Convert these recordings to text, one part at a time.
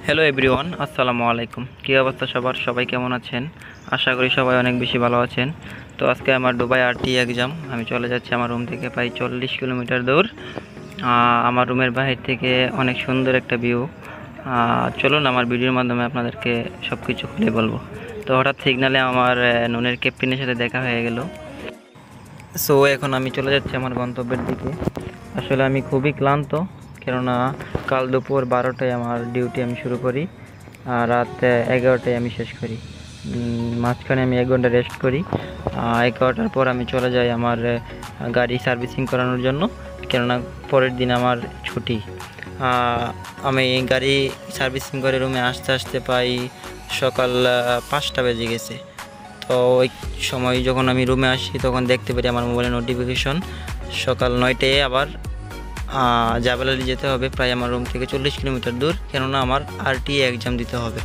Hello everyone, আসসালামু আলাইকুম। কী অবস্থা সবার? সবাই কেমন আছেন? আশা করি সবাই অনেক বেশি ভালো আছেন। তো আজকে আমার দুবাই আরটি এক্সাম। আমি চলে যাচ্ছি আমার রুম থেকে প্রায় 40 কিলোমিটার দূর। আমার রুমের বাহির থেকে অনেক সুন্দর একটা ভিউ। চলুন আমার ভিডিওর মাধ্যমে আপনাদেরকে সব কিছু খুলে বলবো। তো হঠাৎ সিগনালে আমার নুনের ক্যাপ্টেনের সাথে দেখা হয়ে গেল। সো এখন আমি চলে যাচ্ছি আমার গন্তব্যের দিকে। আসলে আমি খুবই ক্লান্ত, কেননা কাল দুপুর 12টায় আমার ডিউটি আমি শুরু করি আর রাত 11টায় আমি শেষ করি। মাঝখানে আমি 1 ঘন্টা রেস্ট করি। 11টার পর আমি চলে যাই আমার গাড়ি সার্ভিসিং করানোর জন্য, কেননা পরের দিন আমার ছুটি। আমি গাড়ি সার্ভিসিং করে রুমে আসতে আসতে প্রায় সকাল 5টা বেজে গেছে। তো ওই সময় যখন আমি রুমে আসি তখন দেখতে পারি আমার মোবাইলে নোটিফিকেশন সকাল 9টায় আবার জাবেলালি যেতে হবে, প্রায় আমার রুম থেকে 40 কিলোমিটার দূর, কেননা আমার আরটি এক্সাম দিতে হবে।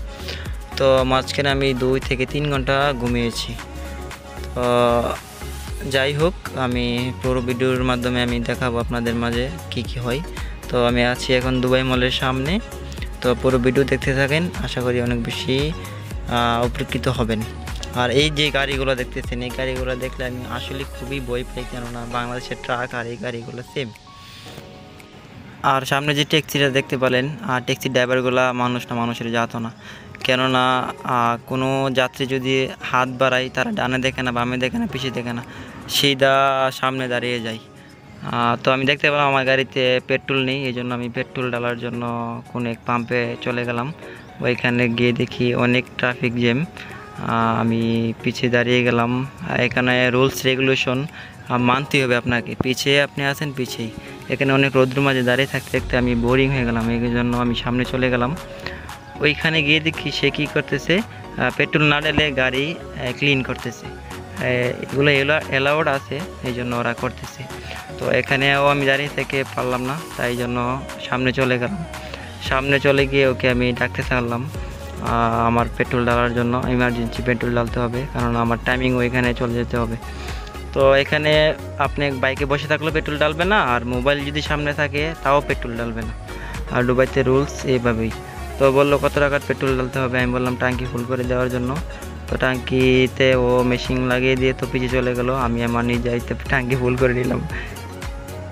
তো মাঝখানে আমি 2 থেকে 3 ঘন্টা ঘুমিয়েছি। তো যাই হোক, আমি পুরো ভিডিওর মাধ্যমে আমি দেখাবো আপনাদের মাঝে কি কি হয়। তো আমি আছি এখন দুবাই মলের সামনে। তো পুরো ভিডিও দেখতে থাকেন, আশা করি অনেক বেশি উপকৃত হবেন। আর এই যে গাড়িগুলো দেখতেছেন, এই গাড়িগুলো দেখলে আমি আসলে খুবই ভয় পাই, কেননা বাংলাদেশের ট্রাক আর এই গাড়িগুলো সেম। আর সামনে যে ট্যাক্সিটা দেখতে পেলেন, আর ট্যাক্সির ড্রাইভারগুলো মানুষ না, মানুষের জাত না। কেননা কোনো যাত্রী যদি হাত বাড়ায়, তারা ডানে দেখে না, বামে দেখে না, পিছিয়ে দেখে না, সিধা সামনে দাঁড়িয়ে যায়। তো আমি দেখতে পেলাম আমার গাড়িতে পেট্রোল নেই, এই জন্য আমি পেট্রোল ডালার জন্য কোনো এক পাম্পে চলে গেলাম। ওইখানে গিয়ে দেখি অনেক ট্রাফিক জ্যাম। আমি পিছিয়ে দাঁড়িয়ে গেলাম। এখানে রুলস রেগুলেশন মানতে হবে আপনাকে। পিছিয়ে আপনি আছেন পিছিয়েই। এখানে অনেক রৌদ্র মাঝে দাঁড়িয়ে থাকতে থাকতে আমি বোরিং হয়ে গেলাম, এই জন্য আমি সামনে চলে গেলাম। ওইখানে গিয়ে দেখি সে কী করতেছে, পেট্রোল না ঢেলে গাড়ি ক্লিন করতেছে। এগুলো অ্যালাউড আছে, এই জন্য ওরা করতেছে। তো এখানেও আমি দাঁড়িয়ে থেকে পারলাম না, তাই জন্য সামনে চলে গেলাম। সামনে চলে গিয়ে ওকে আমি ডাকতে থাকলাম আমার পেট্রোল ডালার জন্য। ইমার্জেন্সি পেট্রোল ডালতে হবে, কারণ আমার টাইমিং ওইখানে চলে যেতে হবে। তো এখানে আপনি বাইকে বসে থাকলেও পেট্রোল ডালবে না, আর মোবাইল যদি সামনে থাকে তাও পেট্রোল ডালবে না। আর দুবাইতে রুলস এইভাবেই। তো বললো কত টাকার পেট্রোল ডালতে হবে, আমি বললাম ট্যাঙ্কি ফুল করে দেওয়ার জন্য। তো ট্যাঙ্কিতে ও মেশিন লাগিয়ে দিয়ে তো পিছিয়ে চলে গেলো, আমি আমার নিজেইতে ট্যাঙ্কি ফুল করে নিলাম।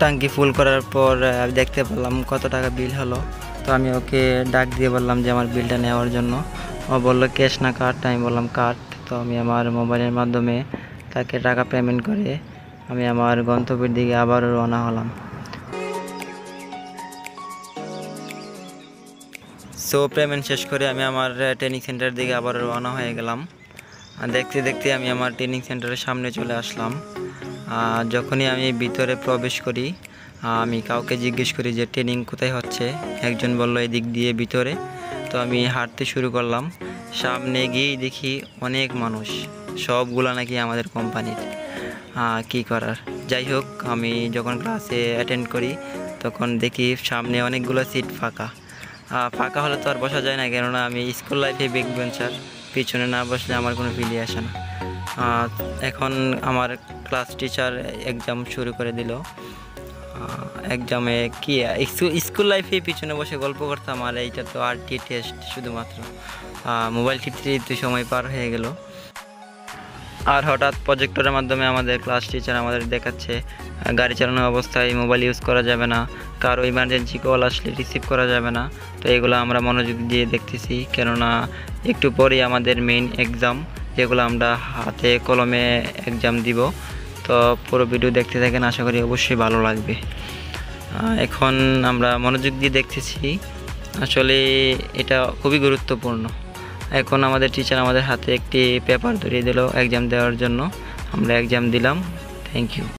ট্যাঙ্কি ফুল করার পর দেখতে পেলাম কত টাকা বিল হলো। তো আমি ওকে ডাক দিয়ে বললাম যে আমার বিলটা নেওয়ার জন্য। ও বললো ক্যাশ না কার্ড, আমি বললাম কার্ড। তো আমি আমার মোবাইলের মাধ্যমে তাকে টাকা পেমেন্ট করে আমি আমার গন্তব্যের দিকে আবার রওনা হলাম। সো পেমেন্ট শেষ করে আমি আমার ট্রেনিং সেন্টারের দিকে আবার রওনা হয়ে গেলাম। দেখতে দেখতে আমি আমার ট্রেনিং সেন্টারের সামনে চলে আসলাম। যখনই আমি ভিতরে প্রবেশ করি, আমি কাউকে জিজ্ঞেস করি যে ট্রেনিং কোথায় হচ্ছে। একজন বলল এদিক দিয়ে ভিতরে। তো আমি হাঁটতে শুরু করলাম। সামনে গিয়েই দেখি অনেক মানুষ, সবগুলো নাকি আমাদের কোম্পানির। কী করার, যাই হোক, আমি যখন ক্লাসে অ্যাটেন্ড করি তখন দেখি সামনে অনেকগুলো সিট ফাঁকা। ফাঁকা হলে তো আর বসা যায় না, কেননা আমি স্কুল লাইফে ব্যাক বেঞ্চার, পিছনে না বসলে আমার কোনো ফিলি আসে না। এখন আমার ক্লাস টিচার এক্সাম শুরু করে দিল। এক্সামে কি স্কুল লাইফে পিছনে বসে গল্প করতাম, আর এইটা তো আরটি টেস্ট শুধুমাত্র। মোবাইল টিপতে সময় পার হয়ে গেল। আর হঠাৎ প্রজেক্টরের মাধ্যমে আমাদের ক্লাস টিচার আমাদের দেখাচ্ছে গাড়ি চালানোর অবস্থায় মোবাইল ইউজ করা যাবে না, কারো ইমার্জেন্সি কল আসলে রিসিভ করা যাবে না। তো এগুলো আমরা মনোযোগ দিয়ে দেখতেছি, কেননা একটু পরেই আমাদের মেইন এক্সাম, যেগুলো আমরা হাতে কলমে এক্সাম দিব। তো পুরো ভিডিও দেখতে থাকেন, আশা করি অবশ্যই ভালো লাগবে। এখন আমরা মনোযোগ দিয়ে দেখতেছি, আসলে এটা খুবই গুরুত্বপূর্ণ। এখন আমাদের টিচার আমাদের হাতে একটি পেপার ধরিয়ে দিল এক্সাম দেওয়ার জন্য। আমরা এক্সাম দিলাম। Thank you.